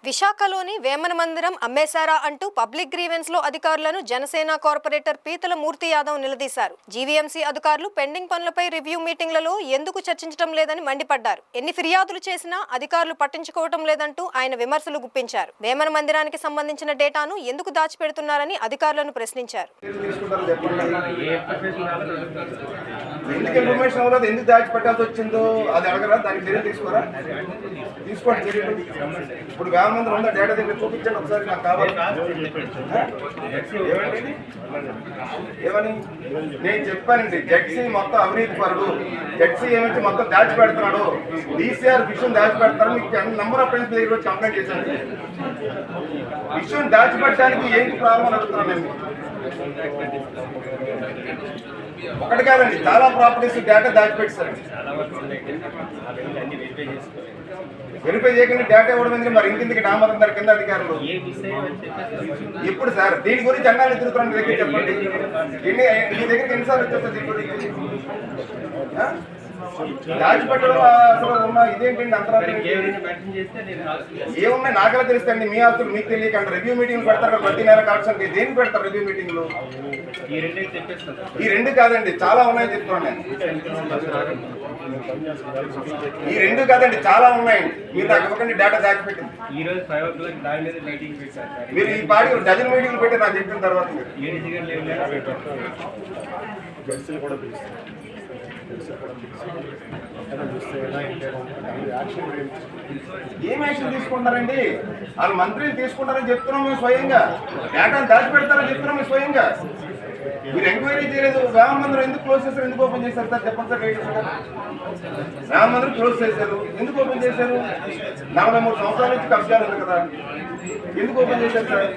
విశాఖలోని వేమన మందిరం అమ్మేశారా అంటూ పబ్లిక్ గ్రీవెన్స్ లో అధికారులను జనసేన కార్పొరేటర్ పీతల మూర్తి యాదవ్ నిలదీశారు. జీవీఎంసీ అధికారులు పెండింగ్ పనులపై రివ్యూ మీటింగ్లలో ఎందుకు చర్చించడం లేదని మండిపడ్డారు. ఎన్ని ఫిర్యాదులు చేసినా అధికారులు పట్టించుకోవడం లేదంటూ ఆయన విమర్శలు గుప్పించారు. వేమన మందిరానికి సంబంధించిన డేటాను ఎందుకు దాచిపెడుతున్నారని అధికారులను ప్రశ్నించారు. ఎందుకు ఇన్ఫర్మేషన్ అవ్వలేదు, ఎందుకు దాచిపెట్టాల్సి వచ్చిందో అది అడగరా, దానికి చర్యలు తీసుకోరా, తీసుకోండి చర్యలు. ఇప్పుడు వేల మంది ఉందా డేటా దగ్గర చూపించండి ఒకసారి, నాకు కావాలి. ఏమని నేను చెప్పానండి, జెడ్సీ మొత్తం అవినీతి పరుడు, జెడ్సీ ఏమించి మొత్తం దాచిపెడుతున్నాడు, డీసీఆర్ విషయం దాచిపెడతారు. మీకు నెంబర్ ఆఫ్ ఫ్రెండ్స్ దగ్గర వచ్చి కంప్లైంట్ చేశాను. విషయం దాచిపెట్టడానికి ఏంటి ప్రాబ్లం అడుగుతున్నాను నేను. ఒకటి కాదండి, చాలా ప్రాపర్టీస్ డేటా దాచిపెట్టారండి. వెరిఫై చేయకుండా డేటా ఇవ్వడం ఎందుకు? మరి ఇంటికి నామరందరి కింద అధికారులు ఇప్పుడు సార్ దీని గురించి అన్నాళ్ళు తిరుగుతున్నాను దగ్గర చెప్పండి. మీ దగ్గరికి ఎన్నిసార్లు వచ్చేస్తారు దీని గురించి? దాచిపెట్టడం అసలు ఉన్న ఇదేంటండి అంతరాలు ఏమున్నాయి నాకెలా తెలుస్తాయండి? మీ ఆస్తులు మీకు తెలియకండి. రివ్యూ మీటింగ్ పెడతారు ప్రతి నెల కలెక్షన్కి. దేనికి పెడతారు రివ్యూ మీటింగ్లు? ఈ రెండు కాదండి, చాలా ఉన్నాయి చెప్తున్నాను నేను. ఈ రెండు కాదండి, చాలా ఉన్నాయండి. మీరు నాకు ఇవ్వకండి డేటా దాచిపెట్టింది. మీరు ఈ పాడి డజన్ మీటింగ్లు పెట్టి నాకు చెప్పిన తర్వాత ఏం యాక్షన్ తీసుకుంటారండి? వాళ్ళు మంత్రులు తీసుకుంటారని చెప్తున్నాం మేము స్వయంగా. డేటాను దాచిపెడతారని చెప్తున్నాం మేము స్వయంగా. మీరు ఎంక్వైరీ చేయలేదు. వేమ మందిరం ఎందుకు క్లోజ్ చేశారు, ఎందుకు ఓపెన్ చేశారు సార్ చెప్పండి సార్. వేమ మందిరం క్లోజ్ చేశారు, ఎందుకు ఓపెన్ చేశారు? 43 సంవత్సరాల నుంచి కబ్జాలు ఉంది కదా, ఎందుకు ఓపెన్ చేశారు సార్?